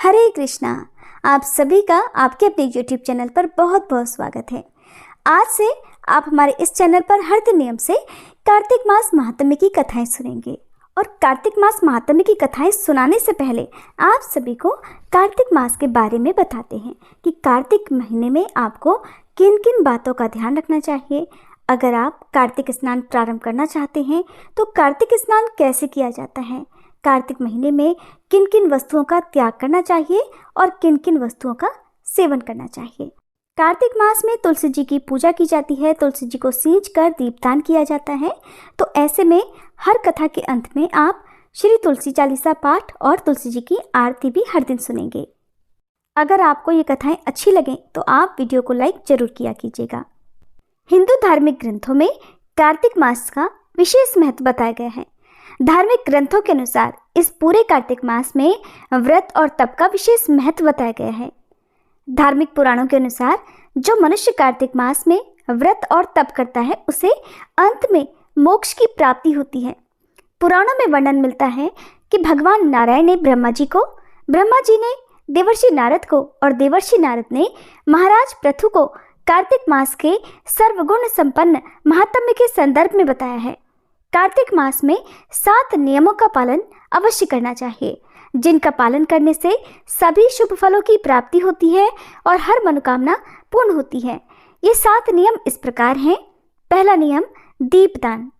हरे कृष्णा। आप सभी का आपके अपने YouTube चैनल पर बहुत बहुत स्वागत है। आज से आप हमारे इस चैनल पर हर दिन नियम से कार्तिक मास महात्म्य की कथाएं सुनेंगे। और कार्तिक मास महात्म्य की कथाएं सुनाने से पहले आप सभी को कार्तिक मास के बारे में बताते हैं कि कार्तिक महीने में आपको किन किन बातों का ध्यान रखना चाहिए। अगर आप कार्तिक स्नान प्रारंभ करना चाहते हैं तो कार्तिक स्नान कैसे किया जाता है, कार्तिक महीने में किन किन वस्तुओं का त्याग करना चाहिए और किन किन वस्तुओं का सेवन करना चाहिए। कार्तिक मास में तुलसी जी की पूजा की जाती है, तुलसी जी को सींच कर दीपदान किया जाता है। तो ऐसे में हर कथा के अंत में आप श्री तुलसी चालीसा पाठ और तुलसी जी की आरती भी हर दिन सुनेंगे। अगर आपको ये कथाएं अच्छी लगें तो आप वीडियो को लाइक जरूर किया कीजिएगा। हिंदू धार्मिक ग्रंथों में कार्तिक मास का विशेष महत्व बताया गया है। धार्मिक ग्रंथों के अनुसार इस पूरे कार्तिक मास में व्रत और तप का विशेष महत्व बताया गया है। धार्मिक पुराणों के अनुसार जो मनुष्य कार्तिक मास में व्रत और तप करता है उसे अंत में मोक्ष की प्राप्ति होती है। पुराणों में वर्णन मिलता है कि भगवान नारायण ने ब्रह्मा जी ने देवर्षि नारद को और देवर्षि नारद ने महाराज पृथु को कार्तिक मास के सर्वगुण संपन्न महात्म्य के संदर्भ में बताया है। कार्तिक मास में 7 नियमों का पालन अवश्य करना चाहिए, जिनका पालन करने से सभी शुभ फलों की प्राप्ति होती है और हर मनोकामना पूर्ण होती है। ये 7 नियम इस प्रकार हैं। पहला नियम दीपदान।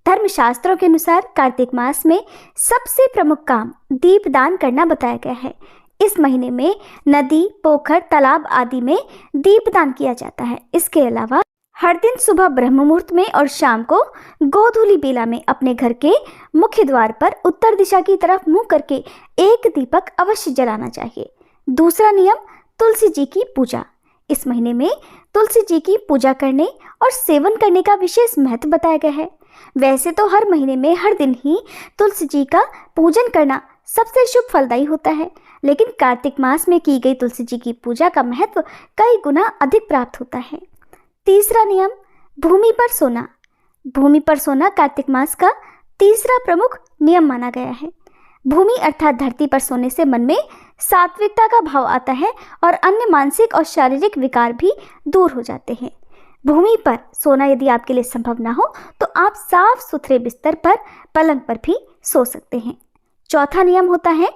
धर्मशास्त्रों के अनुसार कार्तिक मास में सबसे प्रमुख काम दीपदान करना बताया गया है। इस महीने में नदी, पोखर, तालाब आदि में दीपदान किया जाता है। इसके अलावा हर दिन सुबह ब्रह्म मुहूर्त में और शाम को गोधूली बेला में अपने घर के मुख्य द्वार पर उत्तर दिशा की तरफ मुंह करके एक दीपक अवश्य जलाना चाहिए। दूसरा नियम तुलसी जी की पूजा। इस महीने में तुलसी जी की पूजा करने और सेवन करने का विशेष महत्व बताया गया है। वैसे तो हर महीने में हर दिन ही तुलसी जी का पूजन करना सबसे शुभ फलदायी होता है, लेकिन कार्तिक मास में की गई तुलसी जी की पूजा का महत्व कई गुना अधिक प्राप्त होता है। तीसरा नियम भूमि पर सोना। भूमि पर सोना कार्तिक मास का तीसरा प्रमुख नियम माना गया है। भूमि अर्थात धरती पर सोने से मन में सात्विकता का भाव आता है और अन्य मानसिक और शारीरिक विकार भी दूर हो जाते हैं। भूमि पर सोना यदि आपके लिए संभव ना हो तो आप साफ सुथरे बिस्तर पर, पलंग पर भी सो सकते हैं। चौथा नियम होता है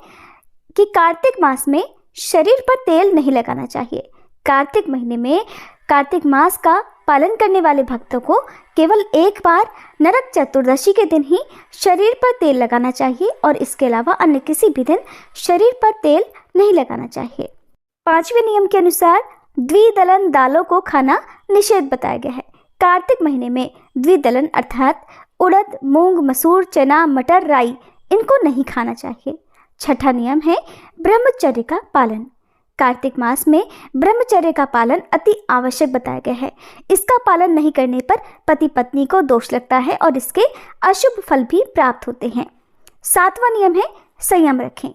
कि कार्तिक मास में शरीर पर तेल नहीं लगाना चाहिए। कार्तिक महीने में कार्तिक मास का पालन करने वाले भक्तों को केवल एक बार नरक चतुर्दशी के दिन ही शरीर पर तेल लगाना चाहिए और इसके अलावा अन्य किसी भी दिन शरीर पर तेल नहीं लगाना चाहिए। 5वें नियम के अनुसार द्विदलन दालों को खाना निषेध बताया गया है। कार्तिक महीने में द्विदलन अर्थात उड़द, मूंग, मसूर, चना, मटर, राई इनको नहीं खाना चाहिए। छठा नियम है ब्रह्मचर्य का पालन। कार्तिक मास में ब्रह्मचर्य का पालन अति आवश्यक बताया गया है। इसका पालन नहीं करने पर पति पत्नी को दोष लगता है और इसके अशुभ फल भी प्राप्त होते हैं। 7वां नियम है संयम रखें।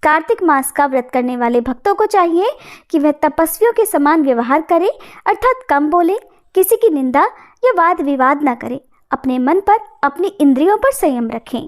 कार्तिक मास का व्रत करने वाले भक्तों को चाहिए कि वह तपस्वियों के समान व्यवहार करे, अर्थात कम बोले, किसी की निंदा या वाद विवाद न करे, अपने मन पर, अपनी इंद्रियों पर संयम रखें।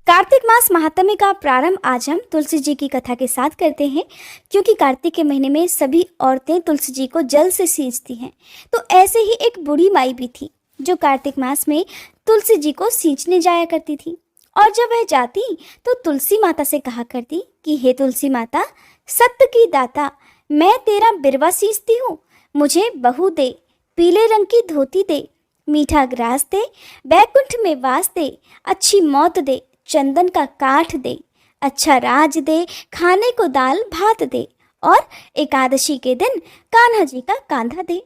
कार्तिक मास महात्म्य का प्रारंभ आज हम तुलसी जी की कथा के साथ करते हैं, क्योंकि कार्तिक के महीने में सभी औरतें तुलसी जी को जल से सींचती हैं। तो ऐसे ही एक बूढ़ी माई भी थी जो कार्तिक मास में तुलसी जी को सींचने जाया करती थी। और जब वह जाती तो तुलसी माता से कहा करती कि हे तुलसी माता, सत्य की दाता, मैं तेरा बिरवा सींचती हूँ, मुझे बहू दे, पीले रंग की धोती दे, मीठा ग्रास दे, बैकुंठ में वास दे, अच्छी मौत दे, चंदन का काठ दे, अच्छा राज दे, खाने को दाल भात दे और एकादशी के दिन कान्हा जी का कांधा दे।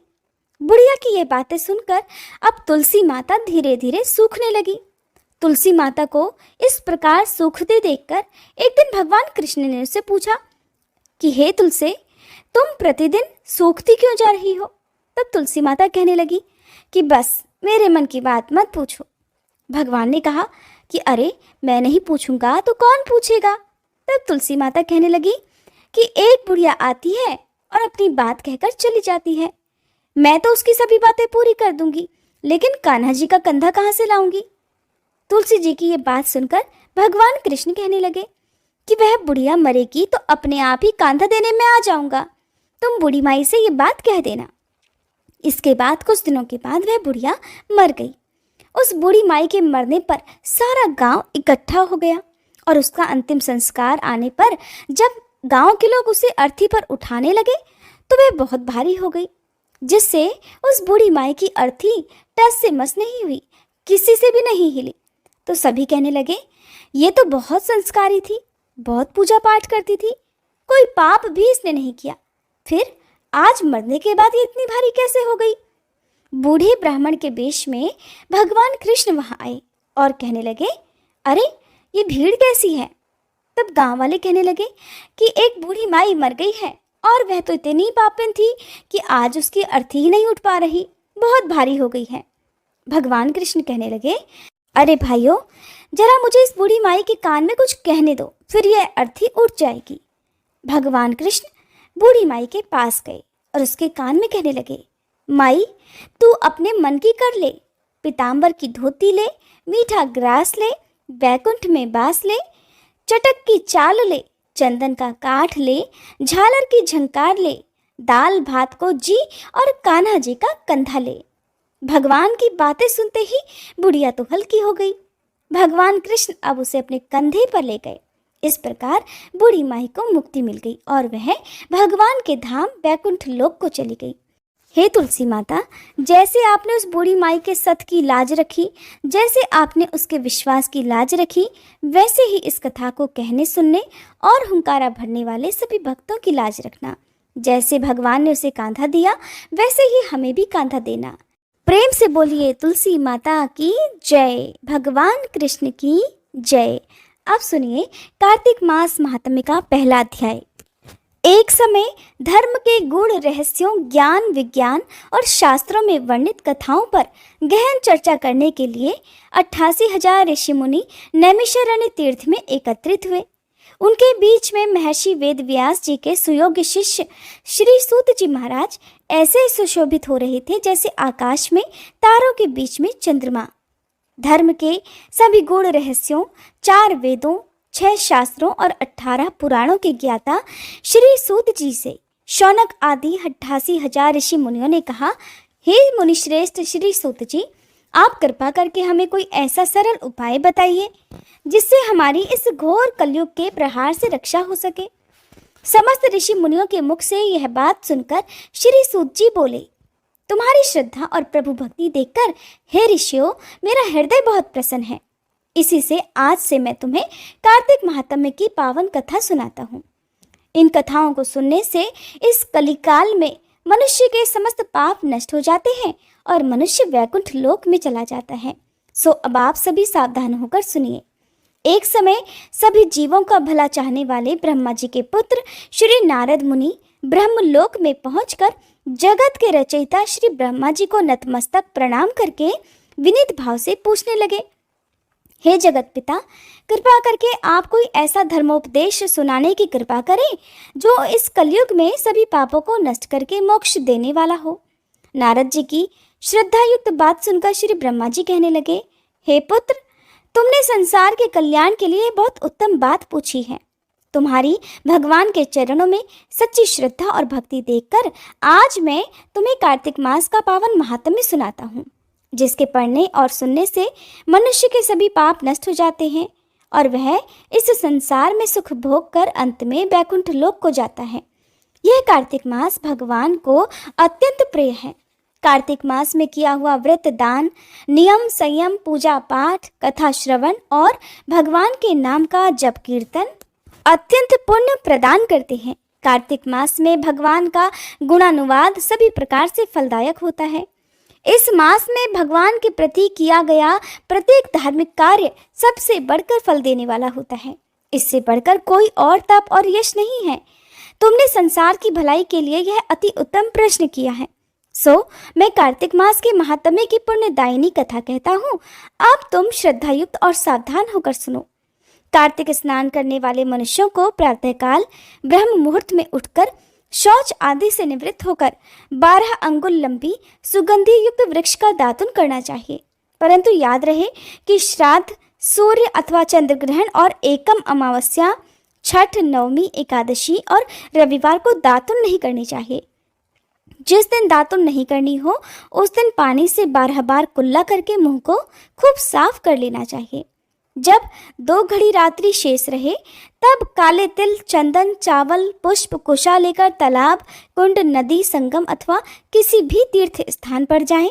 बुढ़िया की ये बातें सुनकर अब तुलसी माता धीरे धीरे सूखने लगी। तुलसी माता को इस प्रकार सूखते देखकर एक दिन भगवान कृष्ण ने उससे पूछा कि हे तुलसी, तुम प्रतिदिन सूखती क्यों जा रही हो? तब तुलसी माता कहने लगी कि बस मेरे मन की बात मत पूछो। भगवान ने कहा कि अरे मैं नहीं पूछूंगा तो कौन पूछेगा? तब तुलसी माता कहने लगी कि एक बुढ़िया आती है और अपनी बात कहकर चली जाती है। मैं तो उसकी सभी बातें पूरी कर दूंगी, लेकिन कान्हा जी का कंधा कहाँ से लाऊंगी? तुलसी जी की ये बात सुनकर भगवान कृष्ण कहने लगे कि वह बुढ़िया मरेगी तो अपने आप ही कांधा देने में आ जाऊंगा। तुम बूढ़ी माई से ये बात कह देना। इसके बाद कुछ दिनों के बाद वह बुढ़िया मर गई। उस बूढ़ी माई के मरने पर सारा गांव इकट्ठा हो गया और उसका अंतिम संस्कार आने पर जब गांव के लोग उसे अर्थी पर उठाने लगे तो वह बहुत भारी हो गई, जिससे उस बूढ़ी माई की अर्थी टस से मस नहीं हुई, किसी से भी नहीं हिली। तो सभी कहने लगे, ये तो बहुत संस्कारी थी, बहुत पूजा पाठ करती थी, कोई पाप भी इसने नहीं किया, फिर आज मरने के बाद ये इतनी भारी कैसे हो गई। बूढ़े ब्राह्मण के वेश में भगवान कृष्ण वहां आए और कहने लगे, अरे ये भीड़ कैसी है। तब गांव वाले कहने लगे कि एक बूढ़ी माई मर गई है और वह तो इतनी पापिन थी कि आज उसकी अर्थी ही नहीं उठ पा रही, बहुत भारी हो गई है। भगवान कृष्ण कहने लगे, अरे भाइयों, जरा मुझे इस बूढ़ी माई के कान में कुछ कहने दो, फिर यह अर्थी उठ जाएगी। भगवान कृष्ण बूढ़ी माई के पास गए और उसके कान में कहने लगे, माई तू अपने मन की कर ले, पीतांबर की धोती ले, मीठा ग्रास ले, बैकुंठ में बास ले, चटक की चाल ले, चंदन का काठ ले, झालर की झंकार ले, दाल भात को जी और कान्हा जी का कंधा ले। भगवान की बातें सुनते ही बुढ़िया तो हल्की हो गई। भगवान कृष्ण अब उसे अपने कंधे पर ले गए। इस प्रकार बूढ़ी माई को मुक्ति मिल गई और वह भगवान के धाम बैकुंठ लोक को चली गई। हे तुलसी माता, जैसे आपने उस बूढ़ी माई के सत की लाज रखी, जैसे आपने उसके विश्वास की लाज रखी, वैसे ही इस कथा को कहने सुनने और हुंकारा भरने वाले सभी भक्तों की लाज रखना। जैसे भगवान ने उसे कांधा दिया, वैसे ही हमें भी कांधा देना। प्रेम से बोलिए तुलसी माता की जय, भगवान कृष्ण की जय। अब सुनिए कार्तिक मास महात्म्य का पहला अध्याय। एक समय धर्म के गूढ़ रहस्यों, ज्ञान, विज्ञान और शास्त्रों में वर्णित कथाओं पर गहन चर्चा करने के लिए 88,000 ऋषि मुनि नैमिषारण्य तीर्थ में एकत्रित हुए। उनके बीच में महर्षि वेद व्यास जी के सुयोग्य शिष्य श्री सूत जी महाराज ऐसे सुशोभित हो रहे थे जैसे आकाश में तारों के बीच में चंद्रमा। धर्म के सभी गूढ़ रहस्यों, 4 वेदों, 6 शास्त्रों और 18 पुराणों के ज्ञाता श्री सूत जी से शौनक आदि 88,000 ऋषि मुनियों ने कहा, हे मुनिश्रेष्ठ श्री सूत जी, आप कृपा करके हमें कोई ऐसा सरल उपाय बताइए जिससे हमारी इस घोर कलयुग के प्रहार से रक्षा हो सके। समस्त ऋषि मुनियों के मुख से यह बात सुनकर श्री सूत जी बोले, तुम्हारी श्रद्धा और प्रभु भक्ति देखकर हे ऋषियों, मेरा हृदय बहुत प्रसन्न है। इसी से आज से मैं तुम्हें कार्तिक महात्म्य की पावन कथा सुनाता हूँ। इन कथाओं को सुनने से इस कलिकाल में मनुष्य के समस्त पाप नष्ट हो जाते हैं और मनुष्य वैकुंठ लोक में चला जाता है। सो अब आप सभी सावधान होकर सुनिए। एक समय सभी जीवों का भला चाहने वाले ब्रह्मा जी के पुत्र श्री नारद मुनि ब्रह्मलोक में पहुंचकर जगत के रचयिता श्री ब्रह्मा जी को नतमस्तक प्रणाम करके विनीत भाव से पूछने लगे, हे जगत पिता, कृपा करके आप कोई ऐसा धर्मोपदेश सुनाने की कृपा करें जो इस कलयुग में सभी पापों को नष्ट करके मोक्ष देने वाला हो। नारद जी की श्रद्धा युक्त बात सुनकर श्री ब्रह्मा जी कहने लगे, हे पुत्र, तुमने संसार के कल्याण के लिए बहुत उत्तम बात पूछी है। तुम्हारी भगवान के चरणों में सच्ची श्रद्धा और भक्ति देखकर आज मैं तुम्हें कार्तिक मास का पावन महात्म्य सुनाता हूँ, जिसके पढ़ने और सुनने से मनुष्य के सभी पाप नष्ट हो जाते हैं और वह इस संसार में सुख भोग कर अंत में बैकुंठ लोक को जाता है। यह कार्तिक मास भगवान को अत्यंत प्रिय है। कार्तिक मास में किया हुआ व्रत, दान, नियम, संयम, पूजा पाठ, कथा श्रवण और भगवान के नाम का जप कीर्तन अत्यंत पुण्य प्रदान करते हैं। कार्तिक मास में भगवान का गुणानुवाद सभी प्रकार से फलदायक होता है। इस मास में भगवान के प्रति किया गया प्रत्येक धार्मिक कार्य सबसे बढ़कर फल देने वाला होता है। इससे बढ़कर कोई और तप और यश नहीं है। तुमने संसार की भलाई के लिए यह अति उत्तम प्रश्न किया है। सो मैं कार्तिक मास के महात्म्य की पुण्यदायिनी कथा कहता हूँ। अब तुम श्रद्धायुक्त और सावधान होकर सुनो। कार्तिक स्नान करने वाले मनुष्यों को प्रातःकाल ब्रह्म मुहूर्त में उठकर शौच आदि से निवृत्त होकर 12 अंगुल लंबी सुगंधि युक्त वृक्ष का दातुन करना चाहिए। परंतु याद रहे कि श्राद्ध, सूर्य अथवा चंद्र ग्रहण और एकम अमावस्या, छठ, नवमी, एकादशी और रविवार को दातुन नहीं करनी चाहिए। जिस दिन दातुन नहीं करनी हो उस दिन पानी से 12 बार कुल्ला करके मुंह को खूब साफ कर लेना चाहिए। जब 2 घड़ी रात्रि शेष रहे तब काले तिल, चंदन, चावल, पुष्प, कुशा लेकर तालाब, कुंड, नदी, संगम अथवा किसी भी तीर्थ स्थान पर जाएं।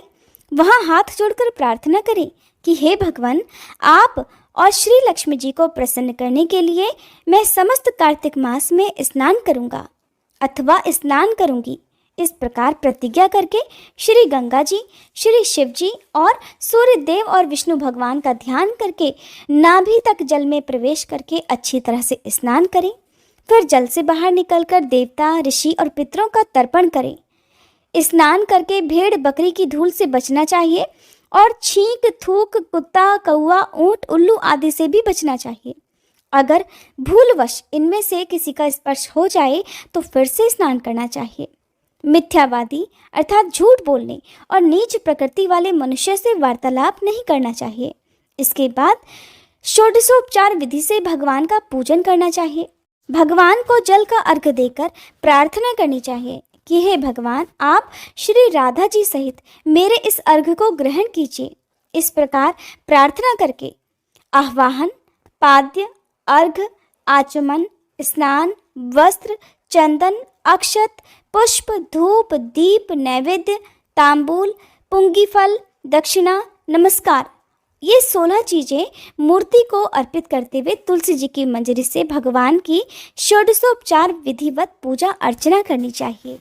वहां हाथ जोड़कर प्रार्थना करें कि हे भगवान, आप और श्री लक्ष्मी जी को प्रसन्न करने के लिए मैं समस्त कार्तिक मास में स्नान करूंगा अथवा स्नान करूंगी। इस प्रकार प्रतिज्ञा करके श्री गंगा जी, श्री शिव जी और सूर्य देव और विष्णु भगवान का ध्यान करके नाभि तक जल में प्रवेश करके अच्छी तरह से स्नान करें। फिर जल से बाहर निकलकर देवता, ऋषि और पितरों का तर्पण करें। स्नान करके भेड़, बकरी की धूल से बचना चाहिए और छींक, थूक, कुत्ता, कौआ, ऊंट, उल्लू आदि से भी बचना चाहिए। अगर भूलवश इनमें से किसी का स्पर्श हो जाए तो फिर से स्नान करना चाहिए। मिथ्यावादी अर्थात झूठ बोलने और नीच प्रकृति वाले मनुष्य से वार्तालाप नहीं करना चाहिए। इसके बाद षोडशोपचार विधि से भगवान का पूजन करना चाहिए। भगवान को जल का अर्घ्य देकर प्रार्थना करनी चाहिए कि हे भगवान, आप श्री राधा जी सहित मेरे इस अर्घ्य को ग्रहण कीजिए। इस प्रकार प्रार्थना करके आह्वाहन, पाद्य, अर्घ्य, आचमन, स्नान, वस्त्र, चंदन, अक्षत, पुष्प, धूप, दीप, नैवेद्य, तांबूल, पुंगी फल, दक्षिणा, नमस्कार, ये 16 चीजें मूर्ति को अर्पित करते हुए तुलसी जी की मंजरी से भगवान की षोडशोपचार विधिवत पूजा अर्चना करनी चाहिए।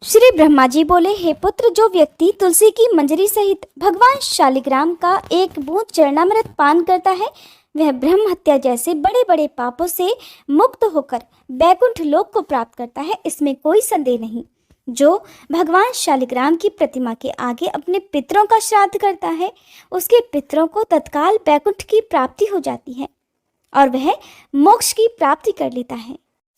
श्री ब्रह्मा जी बोले, हे पुत्र, जो व्यक्ति तुलसी की मंजरी सहित भगवान शालिग्राम का एक बूंद चरणामृत पान करता है वह ब्रह्म हत्या जैसे बड़े बड़े पापों से मुक्त होकर बैकुंठ लोक को प्राप्त करता है, इसमें कोई संदेह नहीं। जो भगवान शालिग्राम की प्रतिमा के आगे अपने पितरों का श्राद्ध करता है उसके पितरों को तत्काल बैकुंठ की प्राप्ति हो जाती है और वह मोक्ष की प्राप्ति कर लेता है।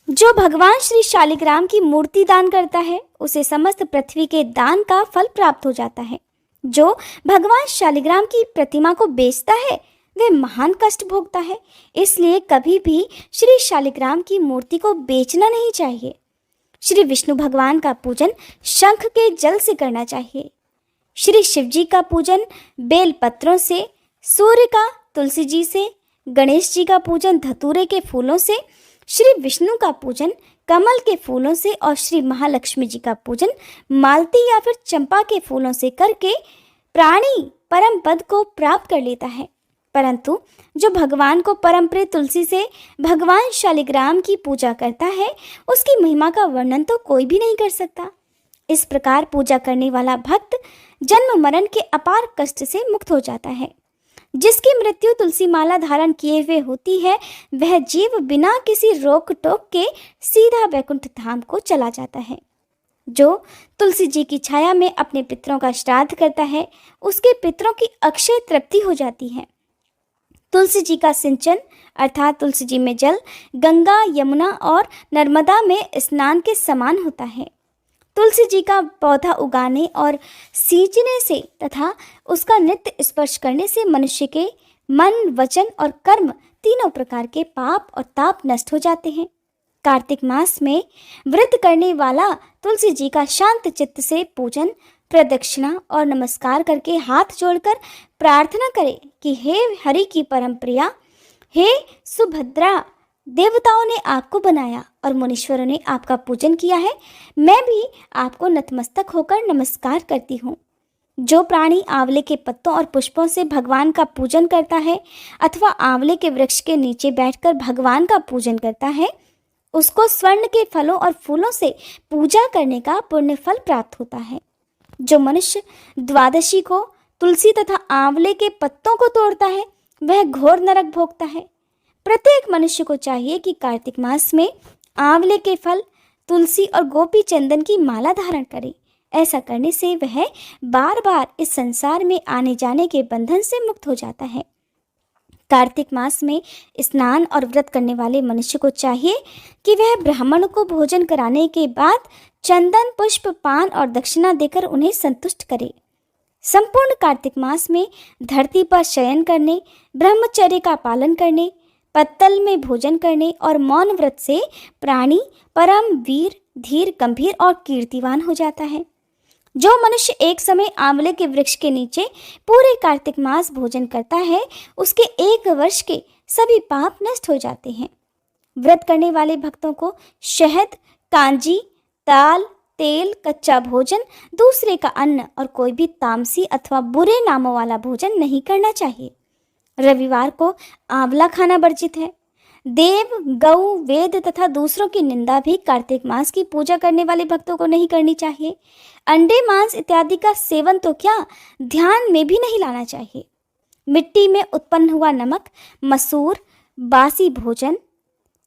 जो भगवान श्री शालिग्राम की मूर्ति दान करता है उसे समस्त पृथ्वी के दान का फल प्राप्त हो जाता है। जो भगवान शालिग्राम की प्रतिमा को बेचता है वह महान कष्ट भोगता है। इसलिए कभी भी श्री शालिग्राम की मूर्ति को बेचना नहीं चाहिए। श्री विष्णु भगवान का पूजन शंख के जल से करना चाहिए। श्री शिव जी का पूजन बेल पत्रों से, सूर्य का तुलसी जी से, गणेश जी का पूजन धतूरे के फूलों से, श्री विष्णु का पूजन कमल के फूलों से और श्री महालक्ष्मी जी का पूजन मालती या फिर चंपा के फूलों से करके प्राणी परम पद को प्राप्त कर लेता है। परंतु जो भगवान को परम प्रिय तुलसी से भगवान शालिग्राम की पूजा करता है उसकी महिमा का वर्णन तो कोई भी नहीं कर सकता। इस प्रकार पूजा करने वाला भक्त जन्म मरण के अपार कष्ट से मुक्त हो जाता है। जिसकी मृत्यु तुलसी माला धारण किए हुए होती है वह जीव बिना किसी रोक टोक के सीधा बैकुंठ धाम को चला जाता है। जो तुलसी जी की छाया में अपने पितरों का श्राद्ध करता है उसके पितरों की अक्षय तृप्ति हो जाती है। तुलसी जी का सिंचन अर्थात तुलसी जी में जल गंगा, यमुना और नर्मदा में स्नान के समान होता है। तुलसी जी का पौधा उगाने और सींचने से तथा उसका नित्य स्पर्श करने से मनुष्य के मन, वचन और कर्म तीनों प्रकार के पाप और ताप नष्ट हो जाते हैं। कार्तिक मास में व्रत करने वाला तुलसी जी का शांत चित्त से पूजन, प्रदक्षिणा और नमस्कार करके हाथ जोड़कर प्रार्थना करे कि हे हरि की परम प्रिया, हे सुभद्रा, देवताओं ने आपको बनाया और मुनीश्वरों ने आपका पूजन किया है। मैं भी आपको नतमस्तक होकर नमस्कार करती हूँ। जो प्राणी आंवले के पत्तों और पुष्पों से भगवान का पूजन करता है अथवा आंवले के वृक्ष के नीचे बैठकर भगवान का पूजन करता है उसको स्वर्ण के फलों और फूलों से पूजा करने का पुण्य फल प्राप्त होता है। जो मनुष्य द्वादशी को तुलसी तथा आंवले के पत्तों को तोड़ता है वह घोर नरक भोगता है। प्रत्येक मनुष्य को चाहिए कि कार्तिक मास में आंवले के फल, तुलसी और गोपी चंदन की माला धारण करे। ऐसा करने से वह बार बार इस संसार में आने जाने के बंधन से मुक्त हो जाता है। कार्तिक मास में स्नान और व्रत करने वाले मनुष्य को चाहिए कि वह ब्राह्मण को भोजन कराने के बाद चंदन, पुष्प, पान और दक्षिणा देकर उन्हें संतुष्ट करे। संपूर्ण कार्तिक मास में धरती पर शयन करने, ब्रह्मचर्य का पालन करने, पत्तल में भोजन करने और मौन व्रत से प्राणी परम वीर, धीर, गंभीर और कीर्तिवान हो जाता है। जो मनुष्य एक समय आंवले के वृक्ष के नीचे पूरे कार्तिक मास भोजन करता है, उसके 1 वर्ष के सभी पाप नष्ट हो जाते हैं। व्रत करने वाले भक्तों को शहद, कांजी, दाल, तेल, कच्चा भोजन, दूसरे का अन्न और कोई भी तामसी अथवा बुरे नामों वाला भोजन नहीं करना चाहिए। रविवार को आंवला खाना वर्जित है। देव, गौ, वेद तथा दूसरों की निंदा भी कार्तिक मास की पूजा करने वाले भक्तों को नहीं करनी चाहिए। अंडे, मांस इत्यादि का सेवन तो क्या, ध्यान में भी नहीं लाना चाहिए। मिट्टी में उत्पन्न हुआ नमक, मसूर, बासी भोजन,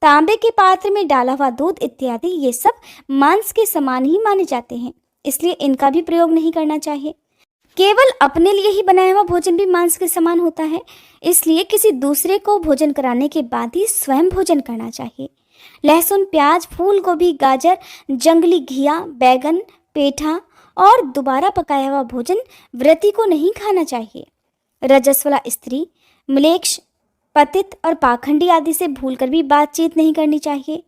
तांबे के पात्र में डाला हुआ दूध इत्यादि ये सब मांस के समान ही माने जाते हैं, इसलिए इनका भी प्रयोग नहीं करना चाहिए। केवल अपने लिए ही बनाया हुआ भोजन भी मांस के समान होता है, इसलिए किसी दूसरे को भोजन कराने के बाद ही स्वयं भोजन करना चाहिए। लहसुन, प्याज, फूल गोभी, गाजर, जंगली घिया, बैगन, पेठा और दोबारा पकाया हुआ भोजन व्रती को नहीं खाना चाहिए। रजस्वला स्त्री, म्लेच्छ, पतित और पाखंडी आदि से भूलकर भी बातचीत नहीं करनी चाहिए।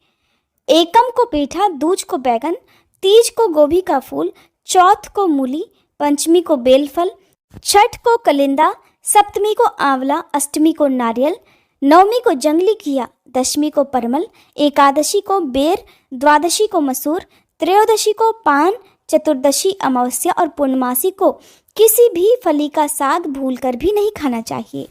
एकम को पेठा, दूज को बैगन, तीज को गोभी का फूल, चौथ को मूली, पंचमी को बेलफल, छठ को कलिंदा, सप्तमी को आंवला, अष्टमी को नारियल, नवमी को जंगली घिया, दशमी को परमल, एकादशी को बेर, द्वादशी को मसूर, त्रयोदशी को पान, चतुर्दशी, अमावस्या और पूर्णमासी को किसी भी फली का साग भूलकर भी नहीं खाना चाहिए।